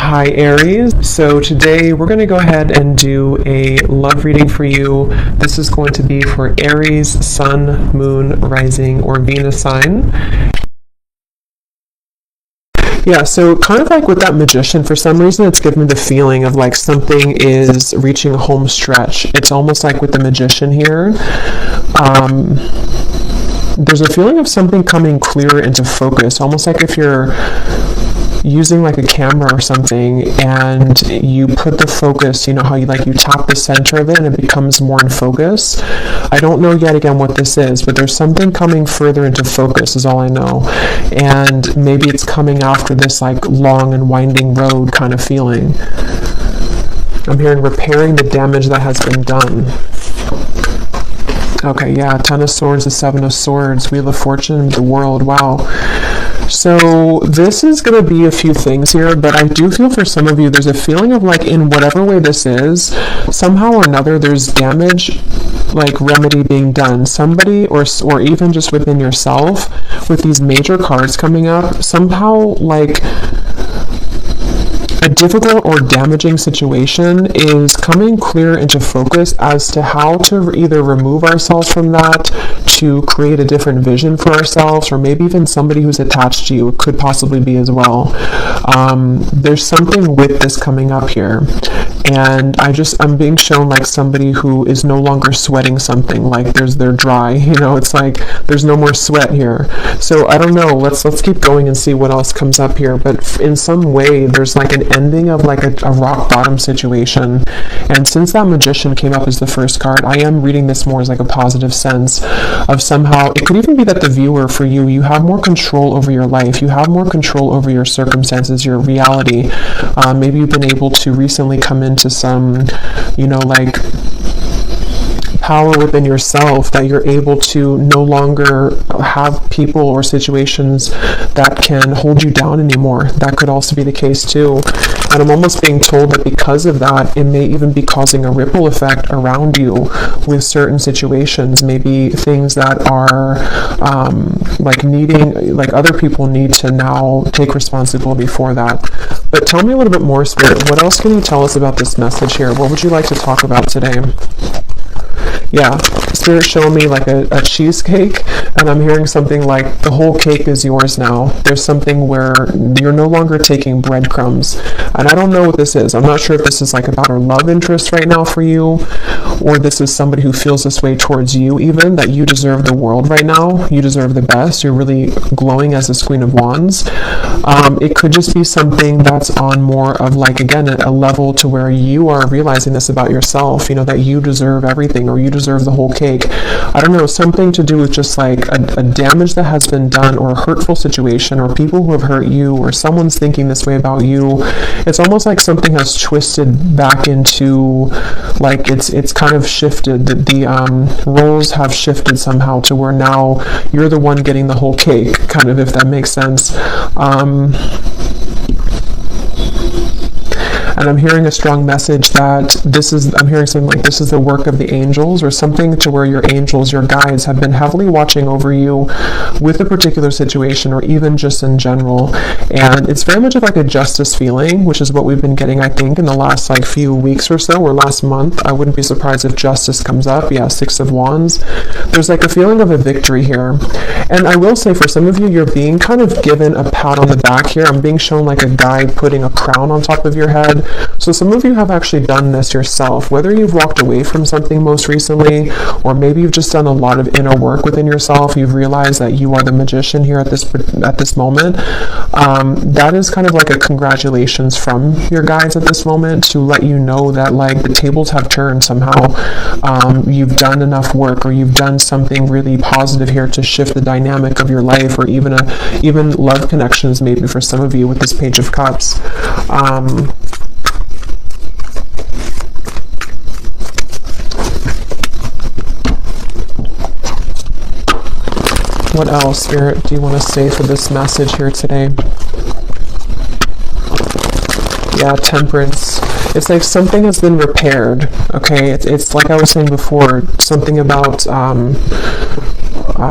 Hi Aries, so today we're going to go ahead and do a love reading for you. This is going to be for Aries, Sun, Moon, Rising, or Venus sign. Yeah, so kind of like with that Magician, for some reason it's given me the feeling of like something is reaching a home stretch. It's almost like with the Magician here. There's a feeling of something coming clearer into focus, almost like if you're using like a camera or something and you put the focus, you know how you tap the center of it and it becomes more in focus. I don't know yet again what this is, but there's something coming further into focus is all I know. And maybe it's coming after this like long and winding road kind of feeling. I'm hearing repairing the damage that has been done. Okay, yeah, Ten of Swords, the Seven of Swords, Wheel of Fortune, the World, wow. So this is going to be a few things here, but I do feel for some of you, there's a feeling of like in whatever way this is, somehow or another, there's damage, like remedy being done. Somebody, or even just within yourself, with these major cards coming up, somehow like a difficult or damaging situation is coming clear into focus as to how to either remove ourselves from that, to create a different vision for ourselves, or maybe even somebody who's attached to you. It could possibly be as well. There's something with this coming up here. And I'm being shown like somebody who is no longer sweating something, like they're dry, it's like there's no more sweat here. So I don't know, let's keep going and see what else comes up here. But in some way there's like an ending of like a rock bottom situation. And since that Magician came up as the first card, I am reading this more as like a positive sense of somehow, it could even be that the viewer, for you have more control over your life, you have more control over your circumstances, your reality. Maybe you've been able to recently come into some, like power within yourself, that you're able to no longer have people or situations that can hold you down anymore. That could also be the case too. And I'm almost being told that because of that, it may even be causing a ripple effect around you with certain situations, maybe things that are like other people need to now take responsibility for that. But tell me a little bit more, Spirit. What else can you tell us about this message here? What would you like to talk about today? Yeah, Spirit showing me like a cheesecake, and I'm hearing something like the whole cake is yours now. There's something where you're no longer taking breadcrumbs. And I don't know what this is. I'm not sure if this is like about her love interest right now for you, or this is somebody who feels this way towards you even, that you deserve the world right now. You deserve the best. You're really glowing as this Queen of Wands. It could just be something that's on more of like, again, a level to where you are realizing this about yourself, that you deserve everything, or you deserve the whole cake. I don't know, something to do with just like a damage that has been done, or a hurtful situation, or people who have hurt you, or someone's thinking this way about you. It's almost like something has twisted back into, like it's kind of shifted. The roles have shifted somehow to where now you're the one getting the whole cake, kind of, if that makes sense. And I'm hearing a strong message that I'm hearing something like this is the work of the angels, or something to where your angels, your guides, have been heavily watching over you with a particular situation, or even just in general. And it's very much of like a justice feeling, which is what we've been getting, I think, in the last like few weeks or so, or last month. I wouldn't be surprised if justice comes up. Yeah, Six of Wands. There's like a feeling of a victory here. And I will say, for some of you, you're being kind of given a pat on the back here. I'm being shown like a guy putting a crown on top of your head. So some of you have actually done this yourself, whether you've walked away from something most recently, or maybe you've just done a lot of inner work within yourself. You've realized that you are the Magician here at this moment. That is kind of like a congratulations from your guides at this moment, to let you know that like the tables have turned somehow. You've done enough work, or you've done something really positive here to shift the dynamic of your life, or even love connections, maybe for some of you with this Page of Cups. What else, Spirit, do you want to say for this message here today? Yeah, Temperance. It's like something has been repaired, okay? It's like I was saying before, something about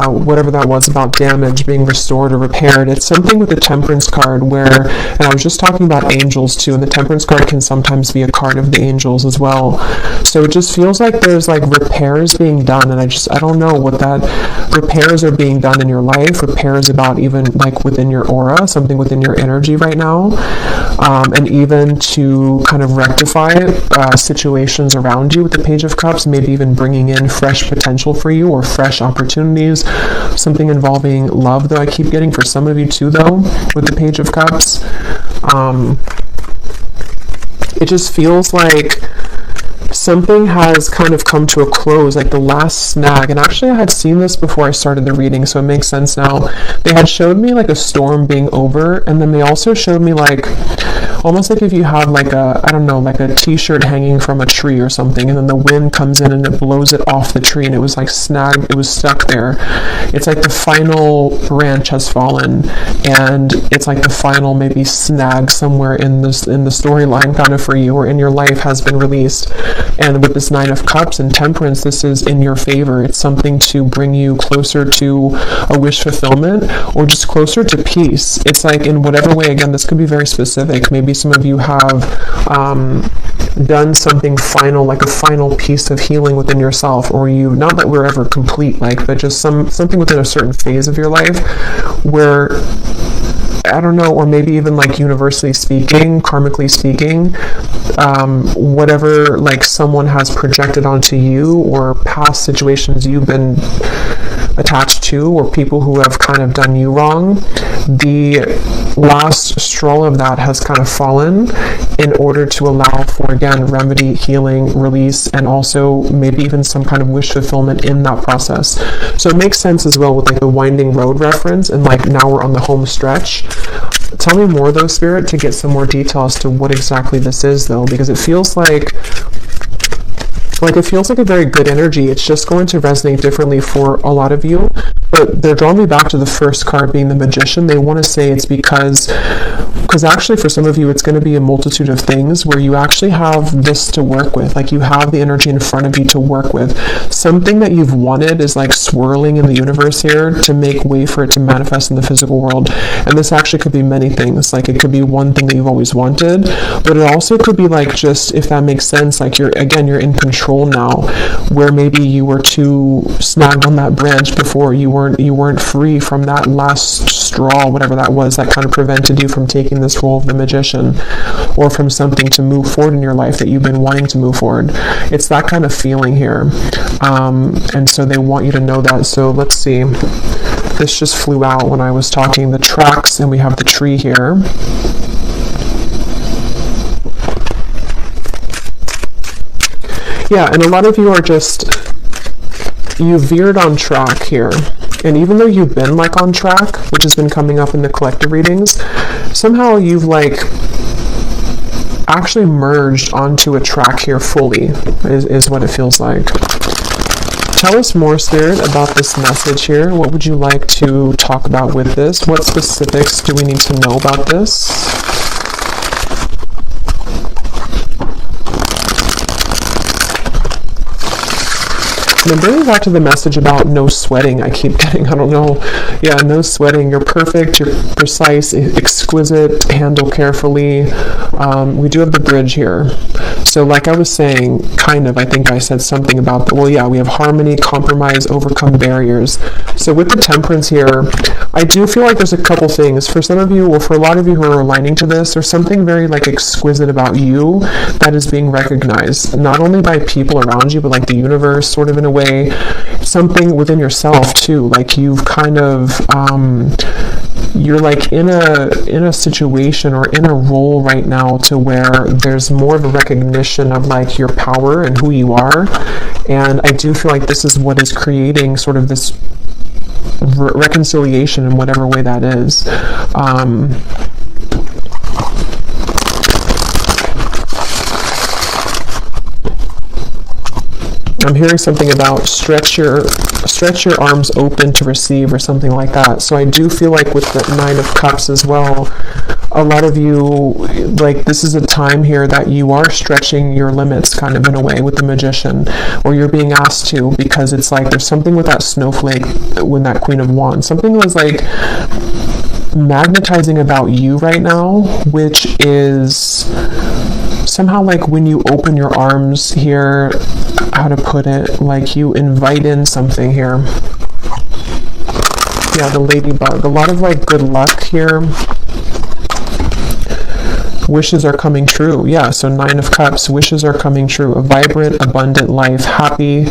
whatever that was about damage being restored or repaired. It's something with the Temperance card where, and I was just talking about angels too, and the Temperance card can sometimes be a card of the angels as well. So it just feels like there's like repairs being done, and I don't know what that repairs are being done in your life. Repairs about even like within your aura, something within your energy right now, and even to kind of rectify situations around you with the Page of Cups, maybe even bringing in fresh potential for you or fresh opportunities, something involving love, though I keep getting for some of you too, though, with the Page of Cups. It just feels like something has kind of come to a close, like the last snag. And actually I had seen this before I started the reading, so it makes sense now. They had showed me like a storm being over, and then they also showed me like almost like if you have like a, I don't know, like a t-shirt hanging from a tree or something, and then the wind comes in and it blows it off the tree, and it was like snagged, it was stuck there. It's like the final branch has fallen, and it's like the final maybe snag somewhere in the storyline kind of for you or in your life has been released. And with this Nine of Cups and Temperance, this is in your favor. It's something to bring you closer to a wish fulfillment or just closer to peace. It's like in whatever way, again, this could be very specific. Maybe some of you have done something final, like a final piece of healing within yourself, or you, not that we're ever complete, like, but just something within a certain phase of your life where, I don't know, or maybe even like universally speaking, karmically speaking, whatever like someone has projected onto you or past situations you've been attached to or people who have kind of done you wrong, the last straw of that has kind of fallen in order to allow for, again, remedy, healing, release, and also maybe even some kind of wish fulfillment in that process. So it makes sense as well with like the winding road reference, and like now we're on the home stretch. Tell me more though, Spirit, to get some more detail as to what exactly this is though, because it feels like it feels like a very good energy. It's just going to resonate differently for a lot of you, but they're drawing me back to the first card being the Magician. They want to say it's because actually for some of you it's going to be a multitude of things where you actually have this to work with, like you have the energy in front of you to work with. Something that you've wanted is like swirling in the universe here to make way for it to manifest in the physical world. And this actually could be many things. Like it could be one thing that you've always wanted, but it also could be like, just if that makes sense, like you're in control now, where maybe you were too snagged on that branch before, you weren't free from that last straw, whatever that was, that kind of prevented you from taking this role of the Magician, or from something to move forward in your life that you've been wanting to move forward. It's that kind of feeling here, and so they want you to know that. So let's see, this just flew out when I was talking, the tracks, and we have the tree here. Yeah, and a lot of you are just, you veered on track here. And even though you've been like on track, which has been coming up in the collective readings, somehow you've like actually merged onto a track here fully, is what it feels like. Tell us more, Spirit, about this message here. What would you like to talk about with this? What specifics do we need to know about this? And I'm bringing back to the message about no sweating. I keep getting, I don't know. Yeah, no sweating. You're perfect. You're precise, exquisite, handle carefully. We do have the bridge here. So like I was saying, kind of, I think I said something about the, well, yeah, we have harmony, compromise, overcome barriers. So with the Temperance here, I do feel like there's a couple things. For some of you, or for a lot of you who are aligning to this, there's something very like exquisite about you that is being recognized, not only by people around you, but like the universe, sort of in a way, something within yourself too. Like you've kind of, you're like in a situation or in a role right now to where there's more of a recognition of like your power and who you are. And I do feel like this is what is creating sort of this reconciliation in whatever way that is. I'm hearing something about stretch your arms open to receive or something like that. So I do feel like with the Nine of Cups as well, a lot of you, like, this is a time here that you are stretching your limits kind of in a way with the Magician, or you're being asked to, because it's like there's something with that snowflake, when that Queen of Wands, something was like magnetizing about you right now, which is somehow like when you open your arms here, how to put it, like you invite in something here. Yeah, the ladybug, a lot of like good luck here. Wishes are coming true. Yeah, so 9 of Cups, wishes are coming true. A vibrant, abundant life, happy,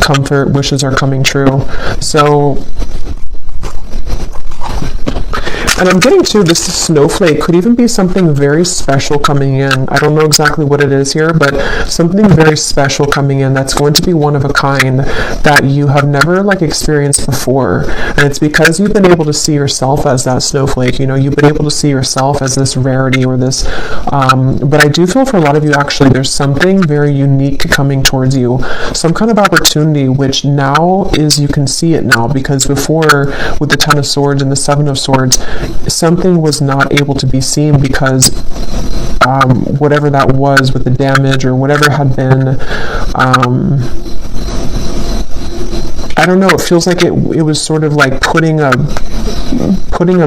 comfort, wishes are coming true. So, and I'm getting to this snowflake could even be something very special coming in. I don't know exactly what it is here, but something very special coming in that's going to be one of a kind that you have never like experienced before. And it's because you've been able to see yourself as that snowflake. You know, you've been able to see yourself as this rarity or this, but I do feel for a lot of you actually there's something very unique coming towards you. Some kind of opportunity which now is, you can see it now, because before with the 10 of Swords and the 7 of Swords, something was not able to be seen because whatever that was with the damage or whatever had been, I don't know, it feels like it was sort of like putting a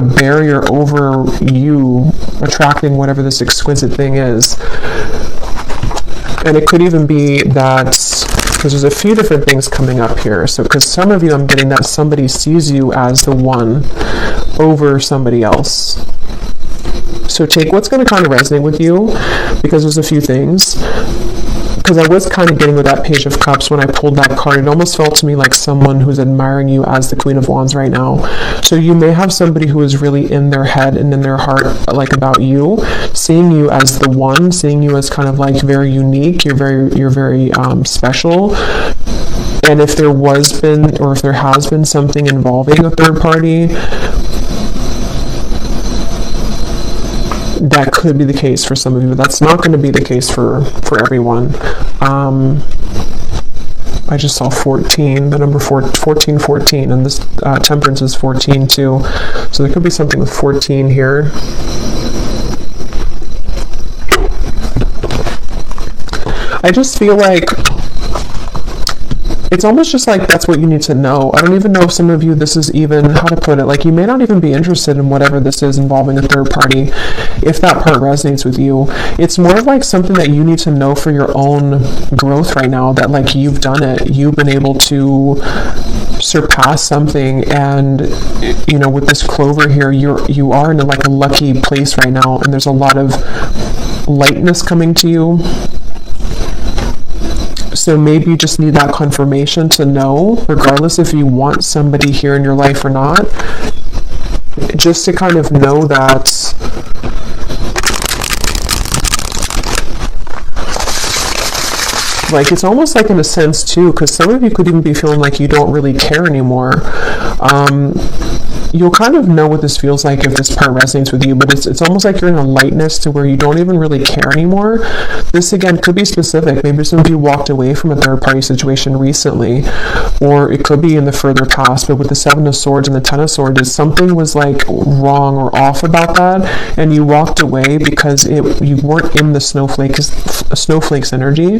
barrier over you attracting whatever this exquisite thing is. And it could even be that, because there's a few different things coming up here. So because some of you, I'm getting that somebody sees you as the one over somebody else. So take what's going to kind of resonate with you, because there's a few things. Because I was kind of getting with that Page of Cups when I pulled that card. It almost felt to me like someone who's admiring you as the Queen of Wands right now. So you may have somebody who is really in their head and in their heart, like about you, seeing you as the one, seeing you as kind of like very unique. You're very special. And if there was been, or if there has been something involving a third party, that could be the case for some of you, but that's not going to be the case for everyone. I just saw 14, the number 14, and this Temperance is 14 too. So there could be something with 14 here. I just feel like it's almost just like that's what you need to know. I don't even know if some of you, this is even, how to put it, like you may not even be interested in whatever this is involving a third party, if that part resonates with you. It's more of like something that you need to know for your own growth right now, that like you've done it, you've been able to surpass something. And you know, with this clover here, you are in like a lucky place right now, and there's a lot of lightness coming to you. So maybe you just need that confirmation to know, regardless if you want somebody here in your life or not, just to kind of know that like it's almost like in a sense too, because some of you could even be feeling like you don't really care anymore. You'll kind of know what this feels like if this part resonates with you, but it's almost like you're in a lightness to where you don't even really care anymore. This again could be specific. Maybe some of you walked away from a third party situation recently, or it could be in the further past, but with the 7 of Swords and the 10 of Swords, something was like wrong or off about that, and you walked away because you weren't in the snowflake's energy,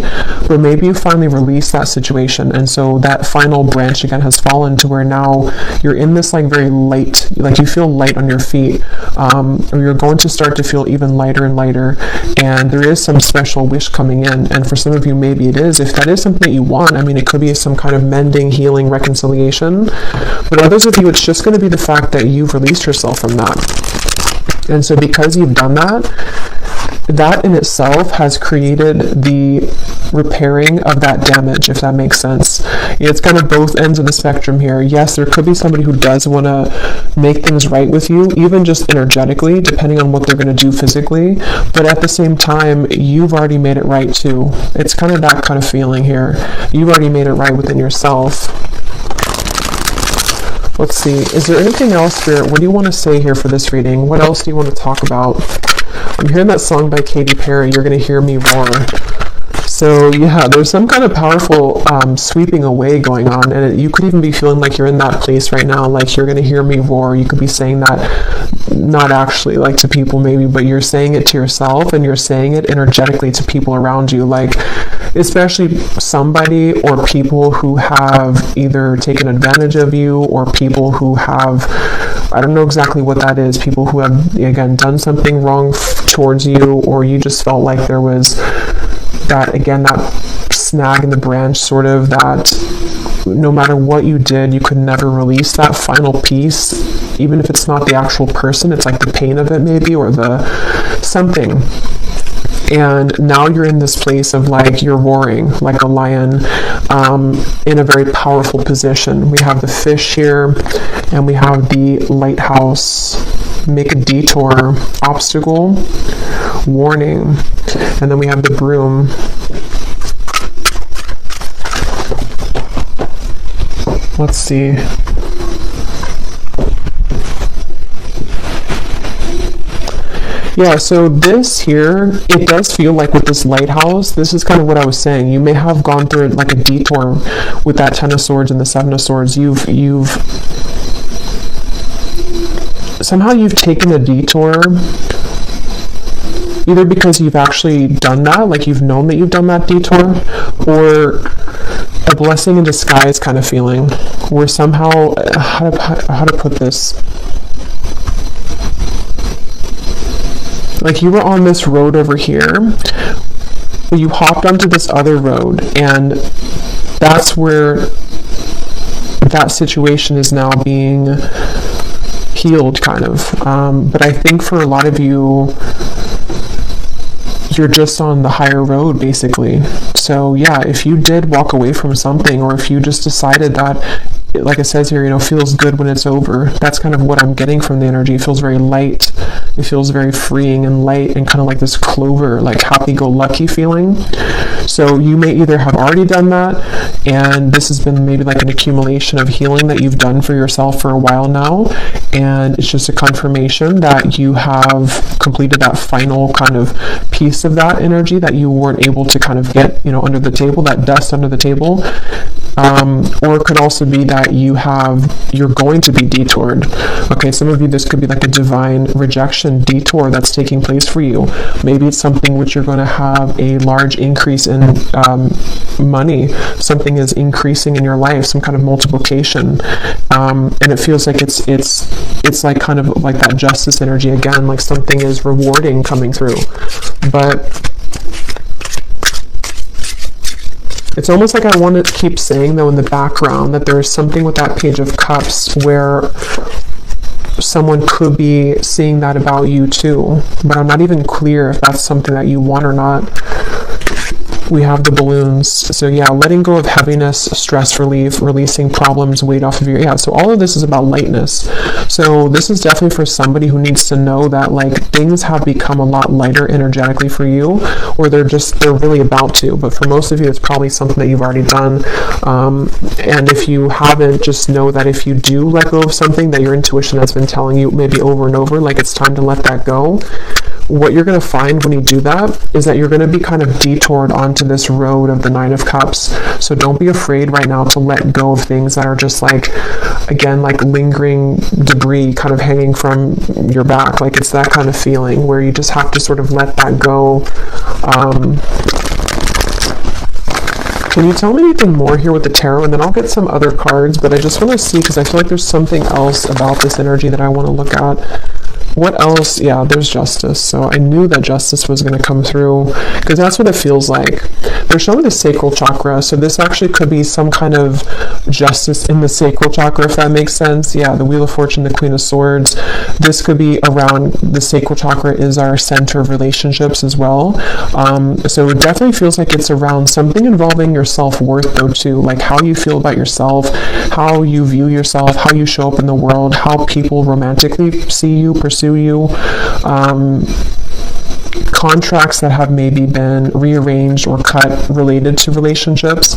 but maybe you finally released that situation, and so that final branch again has fallen to where now you're in this like very light, like you feel light on your feet, or you're going to start to feel even lighter and lighter, and there is some special wish coming in. And for some of you, maybe it is, if that is something that you want, I mean, it could be some kind of mending, healing, reconciliation, but others of you, it's just going to be the fact that you've released yourself from that. And so because you've done that in itself has created the repairing of that damage, if that makes sense. It's kind of both ends of the spectrum here. Yes, there could be somebody who does want to make things right with you, even just energetically, depending on what they're going to do physically, but at the same time, you've already made it right too. It's kind of that kind of feeling here. You've already made it right within yourself. Let's see, is there anything else, Spirit? What do you want to say here for this reading? What else do you want to talk about? I'm hearing that song by Katy Perry, You're Gonna Hear Me Roar. So yeah, there's some kind of powerful sweeping away going on, and you could even be feeling like you're in that place right now, like you're going to hear me roar. You could be saying that not actually like to people maybe, but you're saying it to yourself, and you're saying it energetically to people around you, like especially somebody or people who have either taken advantage of you, or people who have, I don't know exactly what that is, people who have again done something wrong towards you, or you just felt like there was that, again, that snag in the branch, sort of, that no matter what you did, you could never release that final piece, even if it's not the actual person, it's like the pain of it maybe, or the something. And now you're in this place of like you're roaring like a lion, in a very powerful position. We have the fish here, and we have the lighthouse, make a detour, obstacle, warning, and then we have the broom. Let's see. Yeah, so this here, it does feel like with this lighthouse, this is kind of what I was saying. You may have gone through like a detour with that Ten of Swords and the Seven of Swords. You've somehow taken a detour, either because you've actually done that, like you've known that you've done that detour, or a blessing in disguise kind of feeling, where somehow, how to put this, like you were on this road over here, but you hopped onto this other road, and that's where that situation is now being healed, kind of. But I think for a lot of you, you're just on the higher road, basically. So yeah, if you did walk away from something, or if you just decided that, like it says here, you know, feels good when it's over. That's kind of what I'm getting from the energy. It feels very light. It feels very freeing and light, and kind of like this clover, like happy-go-lucky feeling. So you may either have already done that, and this has been maybe like an accumulation of healing that you've done for yourself for a while now, and it's just a confirmation that you have completed that final kind of piece of that energy that you weren't able to kind of get, you know, under the table, that dust under the table. Or it could also be that you're going to be detoured. Okay, some of you, this could be like a divine rejection detour that's taking place for you. Maybe it's something which you're going to have a large increase in money. Something is increasing in your life, some kind of multiplication, and it feels like it's like kind of like that justice energy again, like something is rewarding coming through. But it's almost like I want to keep saying, though, in the background, that there's something with that Page of Cups where someone could be seeing that about you too, but I'm not even clear if that's something that you want or not. We have the balloons. So yeah, letting go of heaviness, stress relief, releasing problems, weight off of your, yeah, so all of this is about lightness. So this is definitely for somebody who needs to know that like things have become a lot lighter energetically for you, or they're really about to. But for most of you, it's probably something that you've already done. And if you haven't, just know that if you do let go of something that your intuition has been telling you maybe over and over, like it's time to let that go, what you're going to find when you do that is that you're going to be kind of detoured onto this road of the Nine of Cups. So don't be afraid right now to let go of things that are just like, again, like lingering debris kind of hanging from your back. Like it's that kind of feeling where you just have to sort of let that go. Can you tell me anything more here with the tarot? And then I'll get some other cards, but I just want to see, because I feel like there's something else about this energy that I want to look at. What else? Yeah, there's justice. So I knew that justice was going to come through, because that's what it feels like. They're showing the sacral chakra, so this actually could be some kind of justice in the sacral chakra, if that makes sense. Yeah, the Wheel of Fortune, the Queen of Swords. This could be around, the sacral chakra is our center of relationships as well. So it definitely feels like it's around something involving your self-worth though too, like how you feel about yourself, how you view yourself, how you show up in the world, how people romantically see you, pursue you, contracts that have maybe been rearranged or cut related to relationships.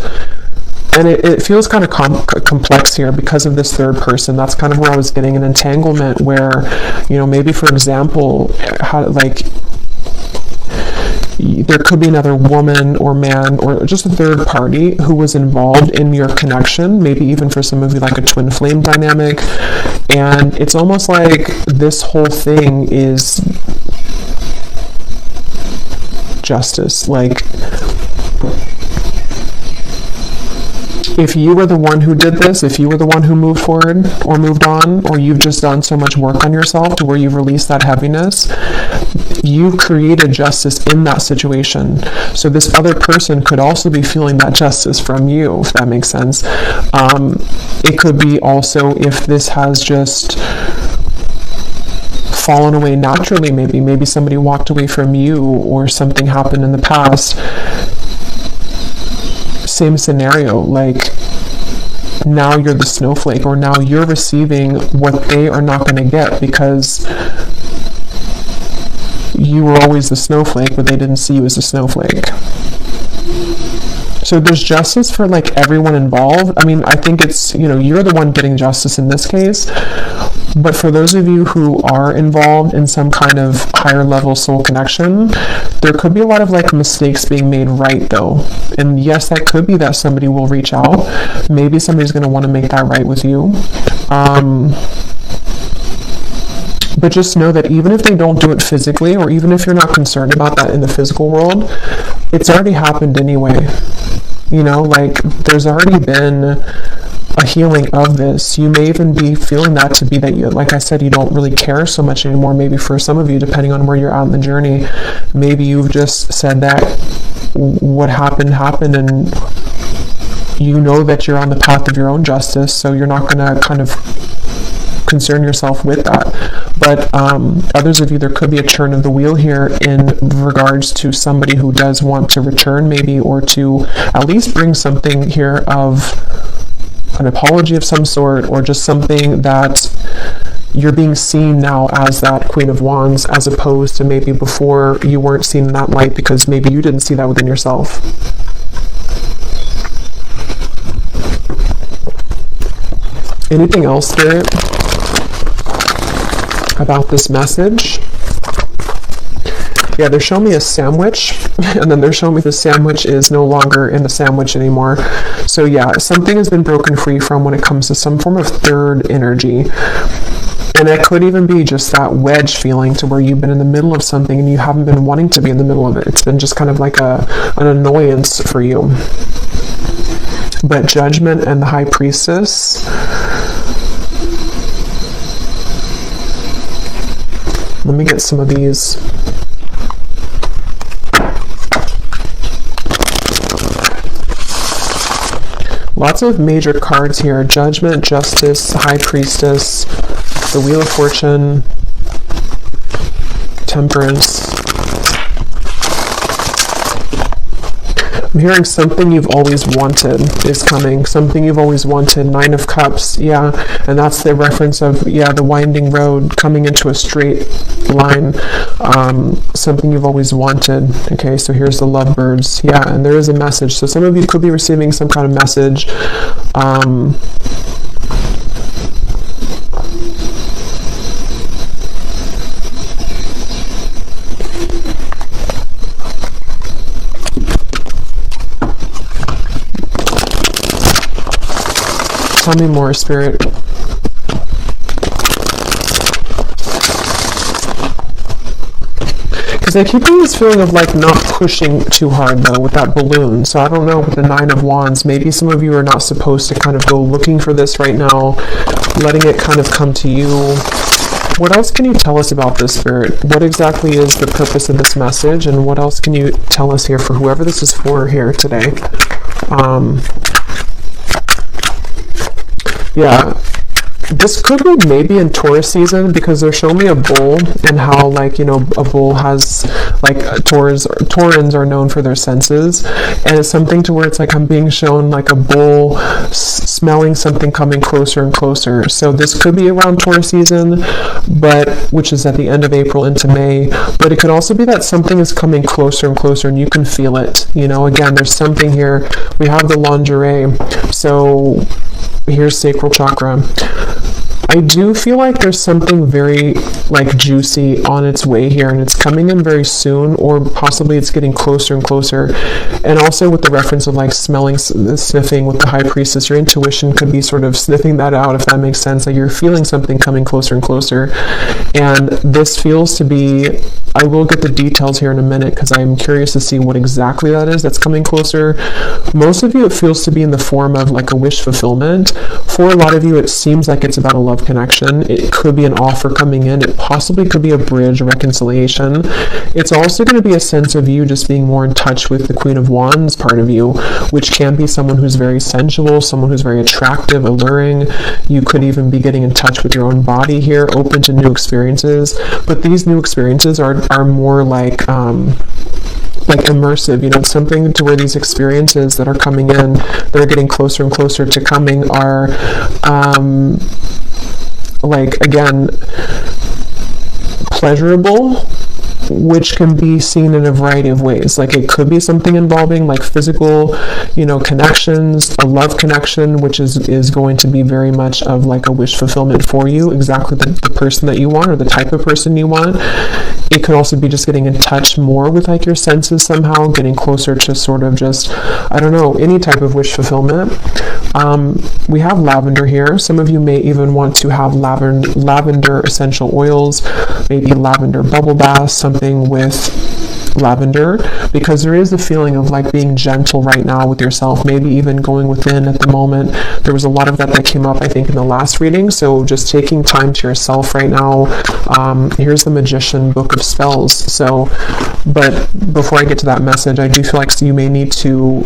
And it feels kind of complex here because of this third person. That's kind of where I was getting an entanglement where, you know, maybe for example, how, like, there could be another woman or man or just a third party who was involved in your connection, maybe even for some of you like a twin flame dynamic. And it's almost like this whole thing is justice. Like, if you were the one who did this, if you were the one who moved forward or moved on, or you've just done so much work on yourself to where you've released that heaviness, you created justice in that situation. So this other person could also be feeling that justice from you, if that makes sense. It could be also if this has just fallen away naturally, maybe somebody walked away from you or something happened in the past. Same scenario, like now you're the snowflake, or now you're receiving what they are not going to get because you were always the snowflake, but they didn't see you as a snowflake. So there's justice for like everyone involved. I mean, I think it's, you're the one getting justice in this case. But for those of you who are involved in some kind of higher level soul connection, there could be a lot of like mistakes being made right though. And yes, that could be that somebody will reach out. Maybe somebody's going to want to make that right with you. But just know that even if they don't do it physically, or even if you're not concerned about that in the physical world, it's already happened anyway. Like there's already been a healing of this. You may even be feeling that to be that you, like I said, you don't really care so much anymore. Maybe for some of you, depending on where you're at in the journey, maybe you've just said that what happened, and you know that you're on the path of your own justice, so you're not going to kind of concern yourself with that. But others of you, there could be a turn of the wheel here in regards to somebody who does want to return maybe, or to at least bring something here of an apology of some sort, or just something that you're being seen now as that Queen of Wands, as opposed to maybe before you weren't seen in that light because maybe you didn't see that within yourself. Anything else, Spirit, about this message? Yeah, they're showing me a sandwich, and then they're showing me the sandwich is no longer in the sandwich anymore. So yeah, something has been broken free from when it comes to some form of third energy. And it could even be just that wedge feeling to where you've been in the middle of something and you haven't been wanting to be in the middle of it. It's been just kind of like an annoyance for you. But Judgment and the High Priestess, let me get some of these. Lots of major cards here. Judgment, Justice, High Priestess, the Wheel of Fortune, Temperance. I'm hearing something you've always wanted is coming. Something you've always wanted. Nine of Cups, yeah. And that's the reference of, yeah, the winding road coming into a straight line. Something you've always wanted. Okay, so here's the Lovebirds. Yeah, and there is a message. So some of you could be receiving some kind of message. Tell me more, Spirit. Because I keep getting this feeling of like not pushing too hard though with that balloon. So I don't know with the Nine of Wands, maybe some of you are not supposed to kind of go looking for this right now, letting it kind of come to you. What else can you tell us about this, Spirit? What exactly is the purpose of this message, and what else can you tell us here for whoever this is for here today? Yeah, this could be maybe in Taurus season, because they're showing me a bull, and how, like, you know, a bull has, like, Taurans are known for their senses, and it's something to where it's like I'm being shown like a bull smelling something coming closer and closer. So this could be around Taurus season, but which is at the end of April into May, but it could also be that something is coming closer and closer and you can feel it. You know, again, there's something here. We have the lingerie, so here's sacral chakra. I do feel like there's something very like juicy on its way here, and it's coming in very soon, or possibly it's getting closer and closer. And also with the reference of like smelling, sniffing with the High Priestess, your intuition could be sort of sniffing that out, if that makes sense. Like you're feeling something coming closer and closer. And this feels to be, I will get the details here in a minute because I'm curious to see what exactly that is that's coming closer. Most of you, it feels to be in the form of like a wish fulfillment. For a lot of you, it seems like it's about a love connection. It could be an offer coming in. It possibly could be a bridge, a reconciliation. It's also going to be a sense of you just being more in touch with the Queen of Wands part of you, which can be someone who's very sensual, someone who's very attractive, alluring. You could even be getting in touch with your own body here, open to new experiences. But these new experiences are more like immersive, you know, something to where these experiences that are coming in, that are getting closer and closer to coming, are like, again, pleasurable, which can be seen in a variety of ways. Like it could be something involving like physical, you know, connections, a love connection, which is going to be very much of like a wish fulfillment for you, exactly the person that you want or the type of person you want. It could also be just getting in touch more with like your senses somehow, getting closer to sort of just, I don't know, any type of wish fulfillment. We have lavender here. Some of you may even want to have lavender essential oils, maybe lavender bubble baths, something with lavender, because there is a feeling of like being gentle right now with yourself, maybe even going within at the moment. There was a lot of that came up, I think, in the last reading. So just taking time to yourself right now. Here's the Magician Book of Spells. So, but before I get to that message, I do feel like you may need to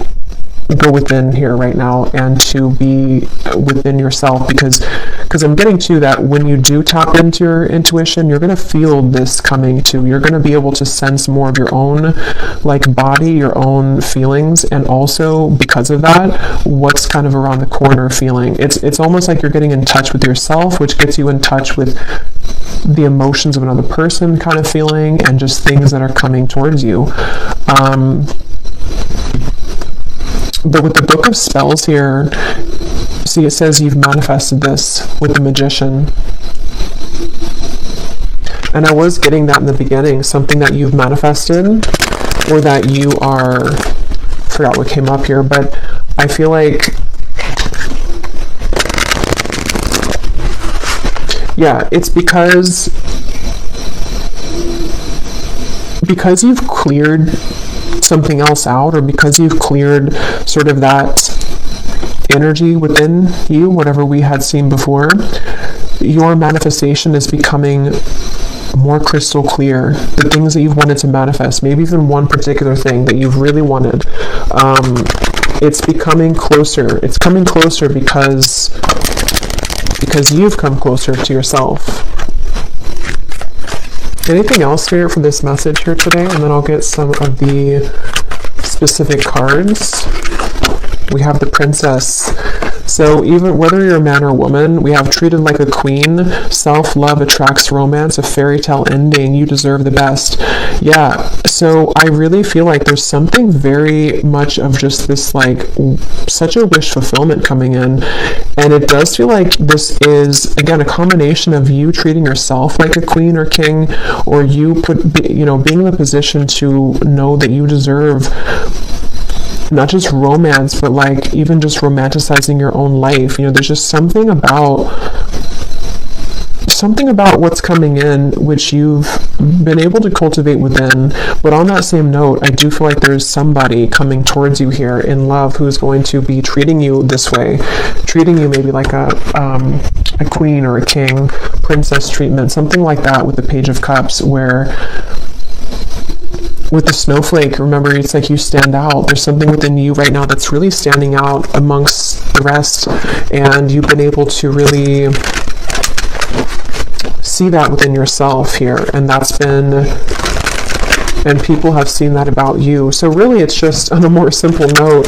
go within here right now and to be within yourself, because I'm getting to that when you do tap into your intuition, you're going to feel this coming too. You're going to be able to sense more of your own like body, your own feelings, and also because of that, what's kind of around the corner feeling. It's almost like you're getting in touch with yourself, which gets you in touch with the emotions of another person kind of feeling, and just things that are coming towards you. But with the Book of Spells here, see, it says you've manifested this with the Magician. And I was getting that in the beginning, something that you've manifested, or that you are, I forgot what came up here, but I feel like, yeah, it's because you've cleared something else out, or because you've cleared sort of that energy within you, whatever we had seen before, your manifestation is becoming more crystal clear. The things that you've wanted to manifest, maybe even one particular thing that you've really wanted, it's becoming closer. It's coming closer because you've come closer to yourself. Anything else here for this message here today? And then I'll get some of the specific cards. We have the Princess. So even whether you're a man or a woman, we have treated like a queen, self-love attracts romance, a fairy tale ending, you deserve the best. Yeah, so I really feel like there's something very much of just this like such a wish fulfillment coming in, and it does feel like this is again a combination of you treating yourself like a queen or king, or you being in the position to know that you deserve not just romance, but like even just romanticizing your own life. You know, there's just something about what's coming in which you've been able to cultivate within. But on that same note, I do feel like there's somebody coming towards you here in love who's going to be treating you this way, treating you maybe like a queen or a king, princess treatment, something like that, with the Page of Cups, where with the snowflake, remember, it's like you stand out. There's something within you right now that's really standing out amongst the rest, and you've been able to really see that within yourself here, and people have seen that about you. So really, it's just on a more simple note,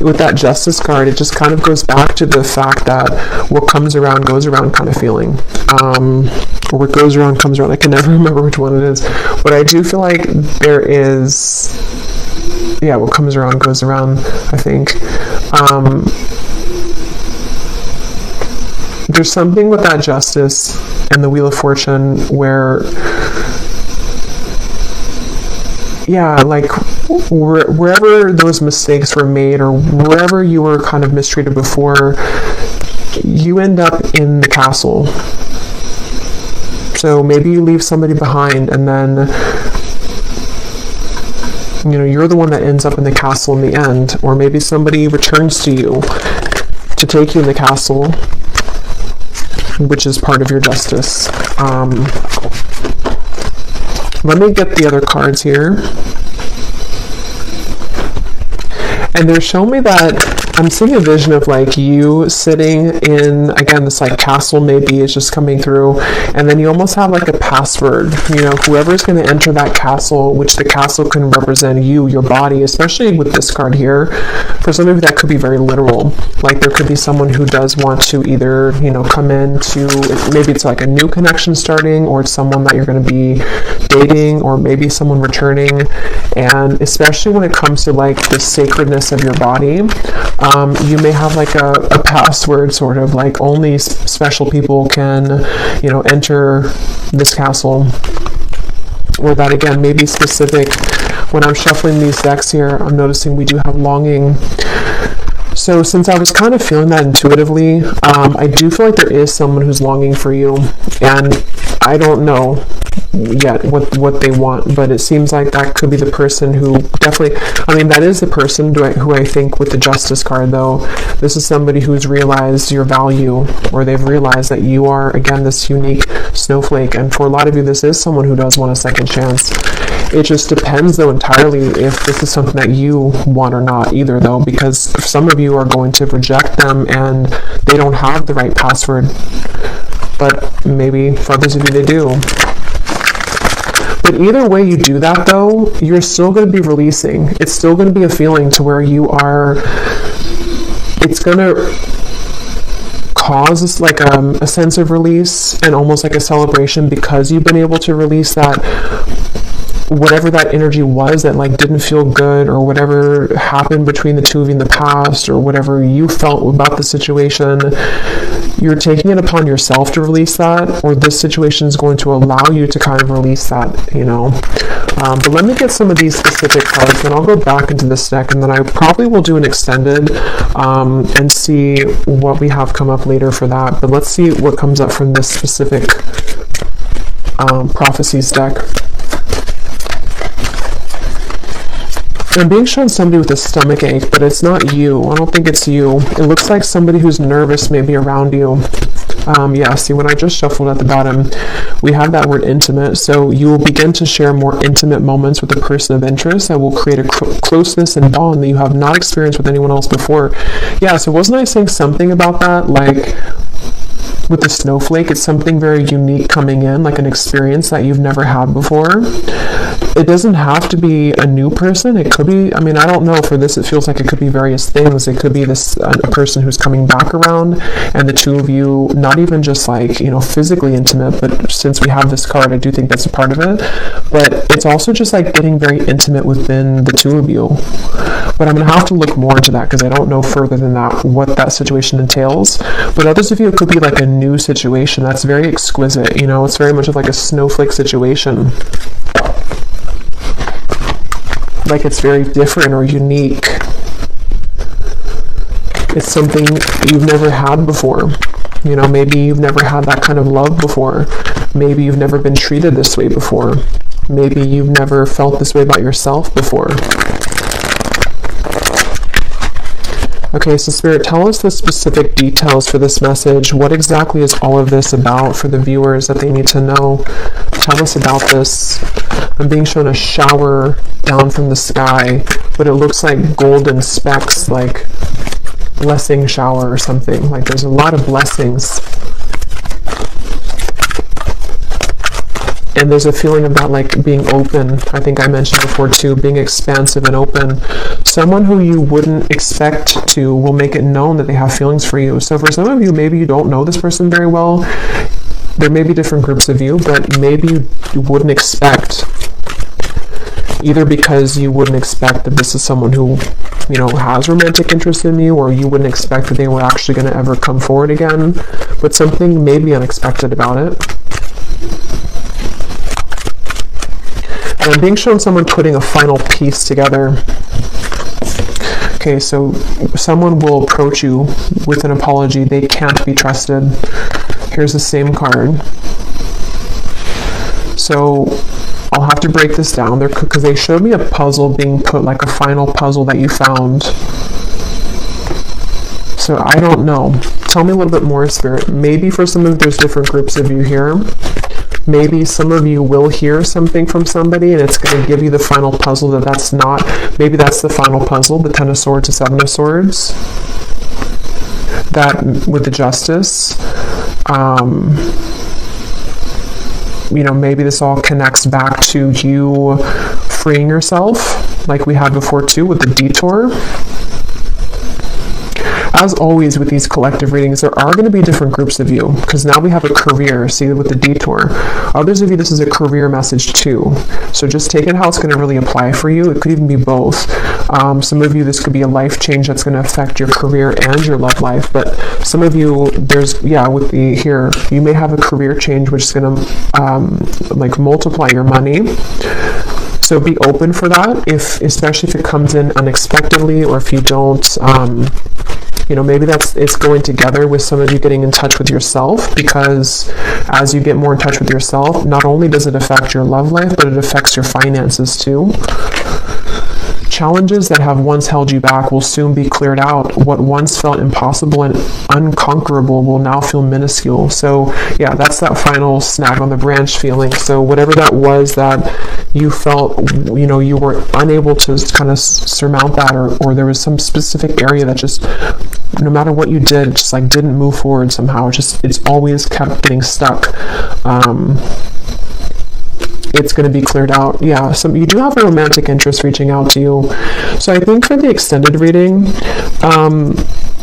with that Justice card, it just kind of goes back to the fact that what comes around goes around kind of feeling. Or what goes around comes around. I can never remember which one it is. But I do feel like there is, yeah, what comes around goes around, I think. there's something with that Justice and the Wheel of Fortune where, yeah, like wherever those mistakes were made or wherever you were kind of mistreated before, you end up in the castle. So maybe you leave somebody behind and then, you know, you're the one that ends up in the castle in the end. Or maybe somebody returns to you to take you in the castle, which is part of your Justice. Let me get the other cards here. And they're showing me that I'm seeing a vision of like you sitting in, again, this like castle maybe is just coming through, and then you almost have like a password, you know, whoever's going to enter that castle, which the castle can represent you, your body, especially with this card here. For some of you that could be very literal, like there could be someone who does want to either, you know, come in to, maybe it's like a new connection starting, or it's someone that you're going to be dating, or maybe someone returning. And especially when it comes to like the sacredness of your body, you may have like a password, sort of like only special people can, you know, enter this castle. Or that, again, may be specific. When I'm shuffling these decks here, I'm noticing we do have longing. So since I was kind of feeling that intuitively, I do feel like there is someone who's longing for you, and I don't know yet what they want, but it seems like that could be the person who definitely, I mean, that is the person who I think with the Justice card, though. This is somebody who's realized your value, or they've realized that you are, again, this unique snowflake. And for a lot of you, this is someone who does want a second chance. It just depends, though, entirely if this is something that you want or not either, though, because some of you are going to reject them and they don't have the right password, but maybe for others of you they do. But either way you do that, though, you're still going to be releasing. It's still going to be a feeling to where you are, it's going to cause like a sense of release and almost like a celebration, because you've been able to release that, whatever that energy was that like didn't feel good, or whatever happened between the two of you in the past, or whatever you felt about the situation. You're taking it upon yourself to release that, or this situation is going to allow you to kind of release that, you know. But let me get some of these specific cards, then I'll go back into this deck, and then I probably will do an extended and see what we have come up later for that. But let's see what comes up from this specific prophecies deck. I'm being shown somebody with a stomach ache, but it's not you. I don't think it's you. It looks like somebody who's nervous maybe around you. Yeah, see, when I just shuffled at the bottom, we have that word intimate. So you will begin to share more intimate moments with a person of interest that will create a closeness and bond that you have not experienced with anyone else before. Yeah, so wasn't I saying something about that? Like, with the snowflake, it's something very unique coming in, like an experience that you've never had before. It doesn't have to be a new person. It could be, I mean, I don't know, for this it feels like it could be various things. It could be this a person who's coming back around, and the two of you, not even just like, you know, physically intimate, but since we have this card, I do think that's a part of it. But it's also just like getting very intimate within the two of you. But I'm going to have to look more into that, because I don't know further than that what that situation entails. But others of you, it could be like a new situation that's very exquisite, you know, it's very much like a snowflake situation. Like it's very different or unique. It's something you've never had before. You know, maybe you've never had that kind of love before. Maybe you've never been treated this way before. Maybe you've never felt this way about yourself before. Okay, so Spirit, tell us the specific details for this message. What exactly is all of this about for the viewers that they need to know? Tell us about this. I'm being shown a shower down from the sky, but it looks like golden specks, like blessing shower or something. Like there's a lot of blessings. And there's a feeling of that like being open. I think I mentioned before too, being expansive and open. Someone who you wouldn't expect to will make it known that they have feelings for you. So for some of you, maybe you don't know this person very well. There may be different groups of you, but maybe you wouldn't expect either because you wouldn't expect that this is someone who, you know, has romantic interest in you, or you wouldn't expect that they were actually going to ever come forward again, but something maybe unexpected about it. And I'm being shown someone putting a final piece together. Okay, so someone will approach you with an apology. They can't be trusted. Here's the same card. So I'll have to break this down there because they showed me a puzzle being put, like a final puzzle that you found. So I don't know. Tell me a little bit more, Spirit. Maybe for some of you, there's different groups of you here. Maybe some of you will hear something from somebody and it's going to give you the final puzzle that's not. Maybe that's the final puzzle, the Ten of Swords, the Seven of Swords. That with the Justice. You know, maybe this all connects back to you freeing yourself, like we had before too with the Detour. As always with these collective readings, there are going to be different groups of you, because now we have a career, see, with the Detour. Others of you, this is a career message too. So just take it how it's going to really apply for you. It could even be both. Some of you, this could be a life change that's going to affect your career and your love life. But some of you, there's, yeah, with the here, you may have a career change which is going to like multiply your money. So be open for that, especially if it comes in unexpectedly, or if you don't, you know, maybe it's going together with some of you getting in touch with yourself, because as you get more in touch with yourself, not only does it affect your love life, but it affects your finances too. Challenges that have once held you back will soon be cleared out. What once felt impossible and unconquerable will now feel minuscule. So yeah, that's that final snag on the branch feeling. So whatever that was that you felt, you know, you were unable to kind of surmount that, or there was some specific area that just, no matter what you did, just like didn't move forward somehow. It's always kept getting stuck. It's going to be cleared out. Yeah, so you do have a romantic interest reaching out to you. So I think for the extended reading,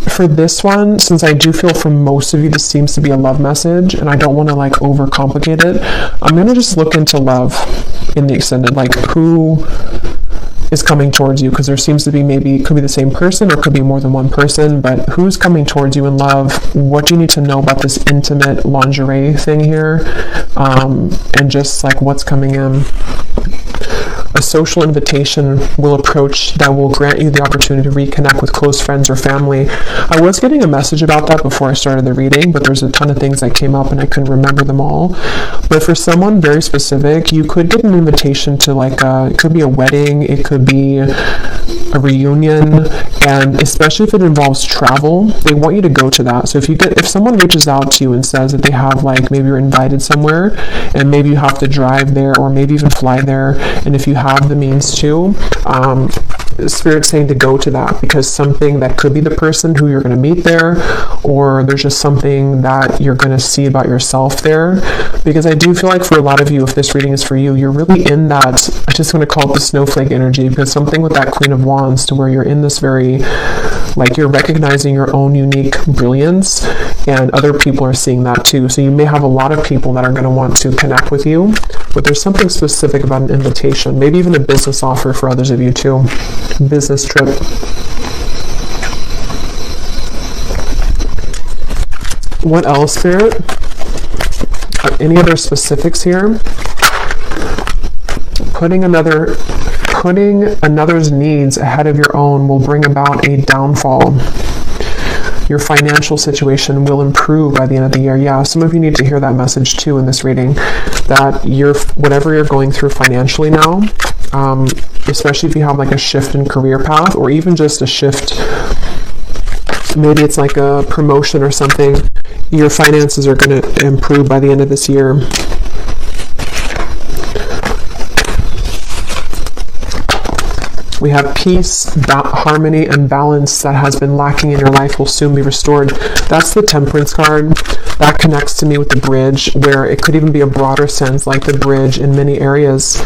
for this one, since I do feel for most of you this seems to be a love message, and I don't want to like overcomplicate it, I'm going to just look into love in the extended, like who is coming towards you, because there seems to be, maybe it could be the same person or it could be more than one person, but who's coming towards you in love? What do you need to know about this intimate lingerie thing here? And just like what's coming in. A social invitation will approach that will grant you the opportunity to reconnect with close friends or family. I was getting a message about that before I started the reading, but there's a ton of things that came up and I couldn't remember them all. But for someone very specific, you could get an invitation to like it could be a wedding, it could be a reunion, and especially if it involves travel, they want you to go to that. So if someone reaches out to you and says that they have, like, maybe you're invited somewhere and maybe you have to drive there or maybe even fly there, and if you have the means to, Spirit's saying to go to that, because something that could be the person who you're going to meet there, or there's just something that you're going to see about yourself there. Because I do feel like for a lot of you, if this reading is for you, you're really in that, I just want to call it the snowflake energy, because something with that Queen of Wands, to where you're in this very, like, you're recognizing your own unique brilliance, and other people are seeing that too. So you may have a lot of people that are going to want to connect with you, but there's something specific about an invitation, maybe even a business offer for others of you too. Business trip. What else, Spirit? Any other specifics here? Putting another's needs ahead of your own will bring about a downfall. Your financial situation will improve by the end of the year. Yeah, some of you need to hear that message too in this reading, that whatever you're going through financially now, especially if you have like a shift in career path, or even just a shift, maybe it's like a promotion or something, your finances are going to improve by the end of this year. We have peace, harmony, and balance that has been lacking in your life will soon be restored. That's the Temperance card. That connects to me with the bridge, where it could even be a broader sense, like the bridge in many areas.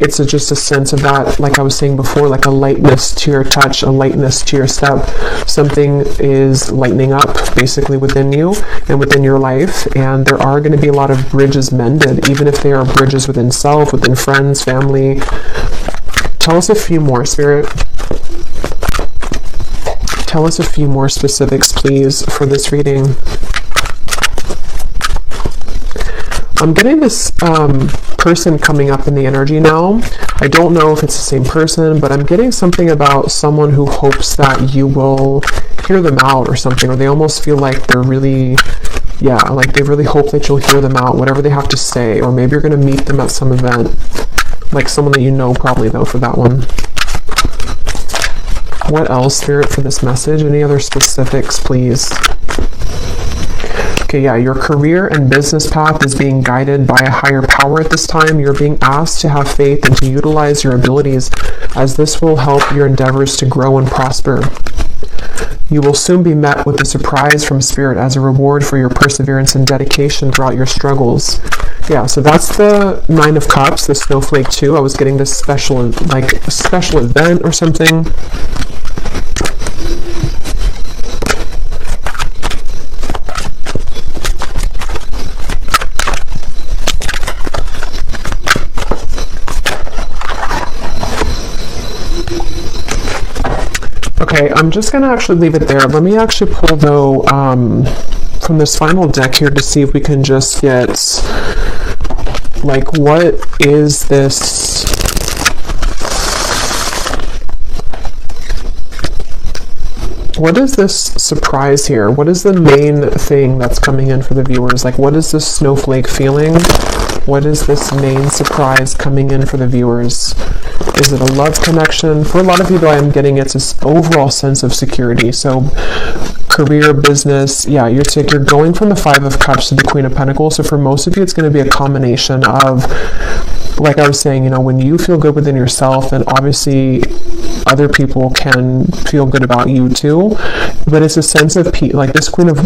it's just a sense of that, like I was saying before, like a lightness to your touch, a lightness to your step. Something is lightening up basically within you and within your life, and there are going to be a lot of bridges mended, even if they are bridges within self, within friends, family. Tell us a few more, Spirit. Tell us a few more specifics, please, for this reading. I'm getting this person coming up in the energy now. I don't know if it's the same person, but I'm getting something about someone who hopes that you will hear them out or something, or they almost feel like they're really, yeah, like they really hope that you'll hear them out, whatever they have to say, or maybe you're going to meet them at some event, like someone that you know probably, though, for that one. What else, Spirit, for this message? Any other specifics, please? Okay, yeah, your career and business path is being guided by a higher power at this time. You're being asked to have faith and to utilize your abilities, as this will help your endeavors to grow and prosper. You will soon be met with a surprise from Spirit as a reward for your perseverance and dedication throughout your struggles. Yeah, so that's the Nine of Cups, the Snowflake 2. I was getting this special, like a special event or something. Okay, I'm just going to actually leave it there. Let me actually pull, though, from this final deck here to see if we can just get, like, what is this? What is this surprise here? What is the main thing that's coming in for the viewers? Like, what is this snowflake feeling? What is this main surprise coming in for the viewers? Is it a love connection? For a lot of you, though, I'm getting it's this overall sense of security. So career, business, yeah, you're going from the Five of Cups to the Queen of Pentacles. So for most of you, it's going to be a combination of, like I was saying, you know, when you feel good within yourself, then obviously other people can feel good about you too. But it's a sense of peace. Like this Queen of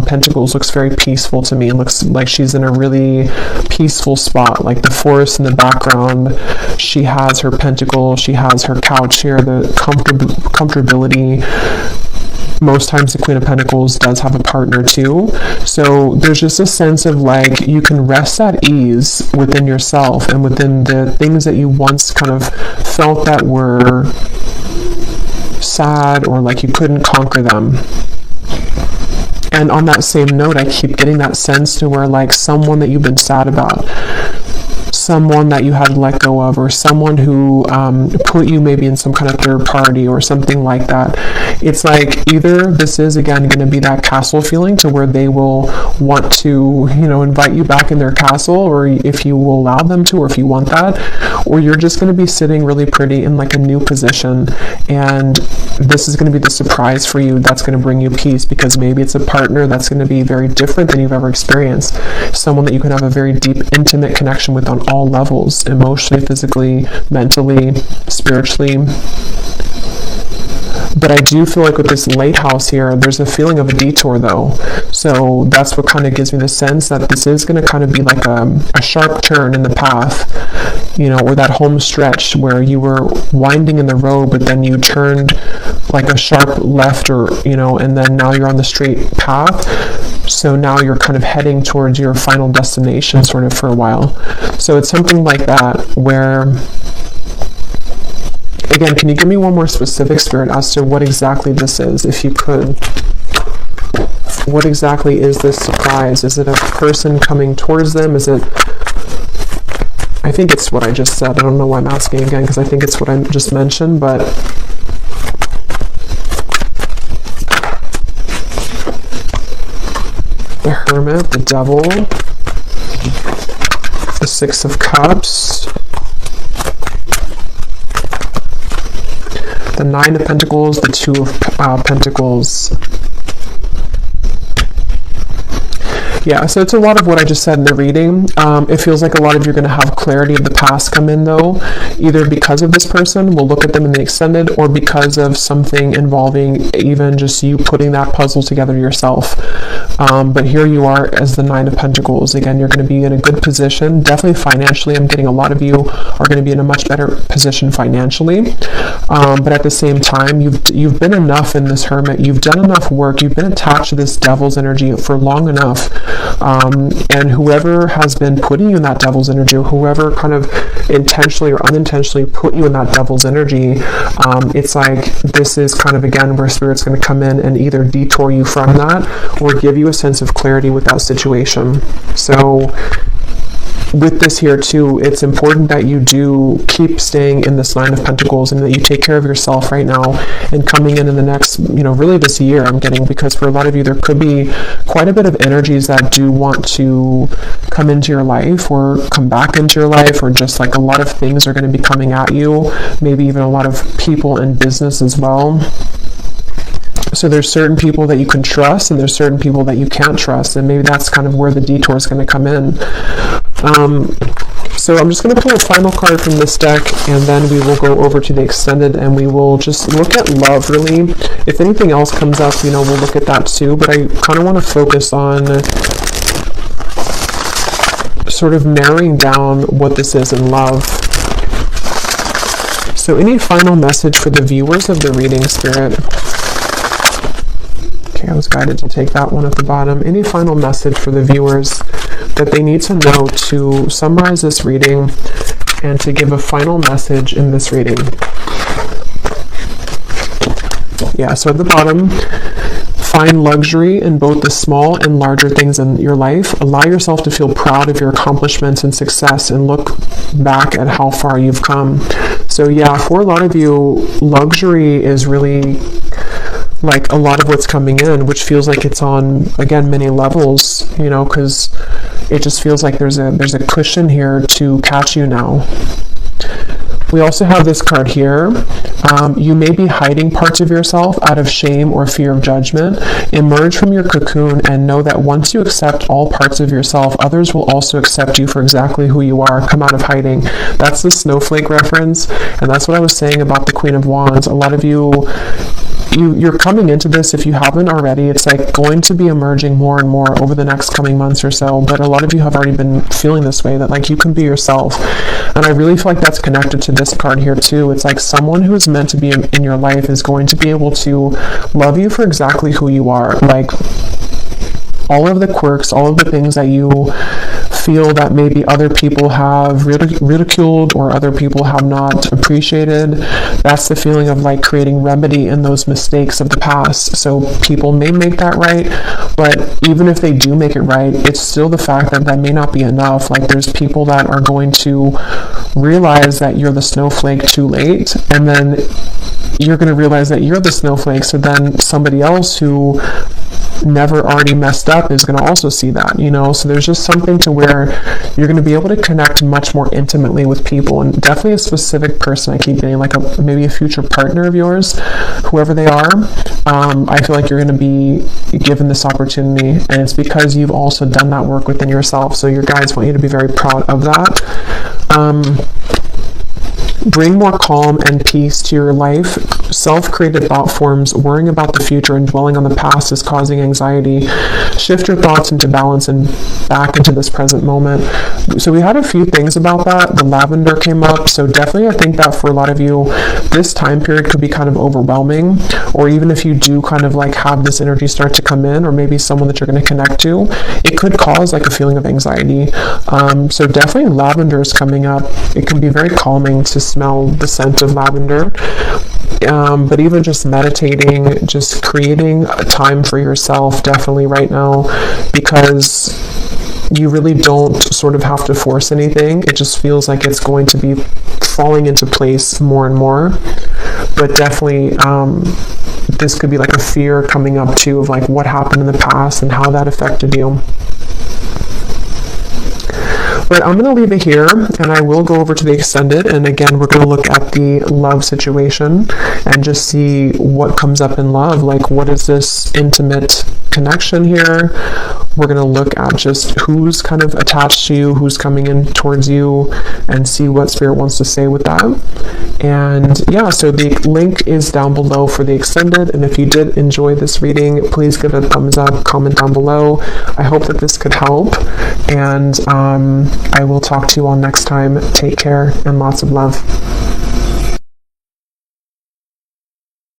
Pentacles looks very peaceful to me. It looks like she's in a really peaceful spot, like the forest in the background. She has her pentacle, she has her couch here, the comfortability. Most times the Queen of Pentacles does have a partner too. So there's just a sense of like you can rest at ease within yourself and within the things that you once kind of felt that were sad or like you couldn't conquer them. And on that same note, I keep getting that sense to where like someone that you've been sad about, someone that you had to let go of, or someone who put you maybe in some kind of third party or something like that. It's like either this is again going to be that castle feeling to where they will want to, you know, invite you back in their castle, or if you will allow them to, or if you want that, or you're just going to be sitting really pretty in like a new position, and this is going to be the surprise for you that's going to bring you peace, because maybe it's a partner that's going to be very different than you've ever experienced, someone that you can have a very deep, intimate connection with on all levels, emotionally, physically, mentally, spiritually. But I do feel like with this lighthouse here, there's a feeling of a detour though. So that's what kind of gives me the sense that this is going to kind of be like a sharp turn in the path, you know, or that home stretch where you were winding in the road, but then you turned like a sharp left, or, you know, and then now you're on the straight path. So now you're kind of heading towards your final destination sort of for a while. So it's something like that where, again, can you give me one more specific, Spirit, as to what exactly this is, if you could? What exactly is this surprise? Is it a person coming towards them? Is it... I think it's what I just said. I don't know why I'm asking again, because I think it's what I just mentioned, but... The Hermit, the Devil, the Six of Cups, the Nine of Pentacles, the Two of Pentacles. Yeah, so it's a lot of what I just said in the reading. It feels like a lot of you're going to have clarity of the past come in, though, either because of this person, we'll look at them in the extended, or because of something involving even just you putting that puzzle together yourself. But here you are as the Nine of Pentacles. Again, you're going to be in a good position. Definitely financially, I'm getting a lot of you are going to be in a much better position financially. But at the same time, you've been enough in this Hermit. You've done enough work. You've been attached to this Devil's energy for long enough. And whoever has been putting you in that Devil's energy, or whoever kind of intentionally or unintentionally put you in that Devil's energy, it's like this is kind of, again, where Spirit's going to come in and either detour you from that or give you a sense of clarity with that situation. So with this here too, it's important that you do keep staying in this Nine of Pentacles, and that you take care of yourself right now and coming in the next, really this year, I'm getting, because for a lot of you, there could be quite a bit of energies that do want to come into your life or come back into your life, or just like a lot of things are going to be coming at you, maybe even a lot of people in business as well. So there's certain people that you can trust, and there's certain people that you can't trust, and maybe that's kind of where the detour is going to come in. So I'm just going to pull a final card from this deck, and then we will go over to the extended, and we will just look at love, really. If anything else comes up, we'll look at that too, but I kind of want to focus on sort of narrowing down what this is in love. So any final message for the viewers of the reading, Spirit? Okay, I was guided to take that one at the bottom. Any final message for the viewers that they need to know to summarize this reading and to give a final message in this reading? Yeah, so at the bottom, find luxury in both the small and larger things in your life. Allow yourself to feel proud of your accomplishments and success, and look back at how far you've come. So yeah, for a lot of you, luxury is really like a lot of what's coming in, which feels like it's on, again, many levels, because it just feels like there's a cushion here to catch you now. We also have this card here. You may be hiding parts of yourself out of shame or fear of judgment. Emerge from your cocoon and know that once you accept all parts of yourself, others will also accept you for exactly who you are. Come out of hiding. That's the snowflake reference, and that's what I was saying about the Queen of Wands. A lot of you're coming into this, if you haven't already, it's like going to be emerging more and more over the next coming months or so, but a lot of you have already been feeling this way, that like you can be yourself. And I really feel like that's connected to this card here too. It's like someone who is meant to be in your life is going to be able to love you for exactly who you are. Like all of the quirks, all of the things that you feel that maybe other people have ridiculed or other people have not appreciated, that's the feeling of like creating remedy in those mistakes of the past. So people may make that right, but even if they do make it right, it's still the fact that that may not be enough. Like there's people that are going to realize that you're the snowflake too late, and then you're going to realize that you're the snowflake, so then somebody else who never already messed up is going to also see that, so there's just something to where you're going to be able to connect much more intimately with people, and definitely a specific person. I keep getting like maybe a future partner of yours, whoever they are. I feel like you're going to be given this opportunity, and it's because you've also done that work within yourself, so your guides want you to be very proud of that. Bring more calm and peace to your life. Self-created thought forms, worrying about the future and dwelling on the past is causing anxiety. Shift your thoughts into balance and back into this present moment. So we had a few things about that. The lavender came up. So definitely I think that for a lot of you, this time period could be kind of overwhelming, or even if you do kind of like have this energy start to come in, or maybe someone that you're going to connect to, it could cause like a feeling of anxiety. So definitely lavender is coming up. It can be very calming to smell the scent of lavender. But even just meditating, just creating a time for yourself definitely right now, because you really don't sort of have to force anything. It just feels like it's going to be falling into place more and more. But definitely this could be like a fear coming up too of like what happened in the past and how that affected you. But I'm going to leave it here, and I will go over to the extended, and again, we're going to look at the love situation and just see what comes up in love. Like, what is this intimate connection here? we're going to look at just who's kind of attached to you, who's coming in towards you, and see what Spirit wants to say with that. And yeah, so the link is down below for the extended. And if you did enjoy this reading, please give it a thumbs up, comment down below. I hope that this could help. And I will talk to you all next time. Take care and lots of love.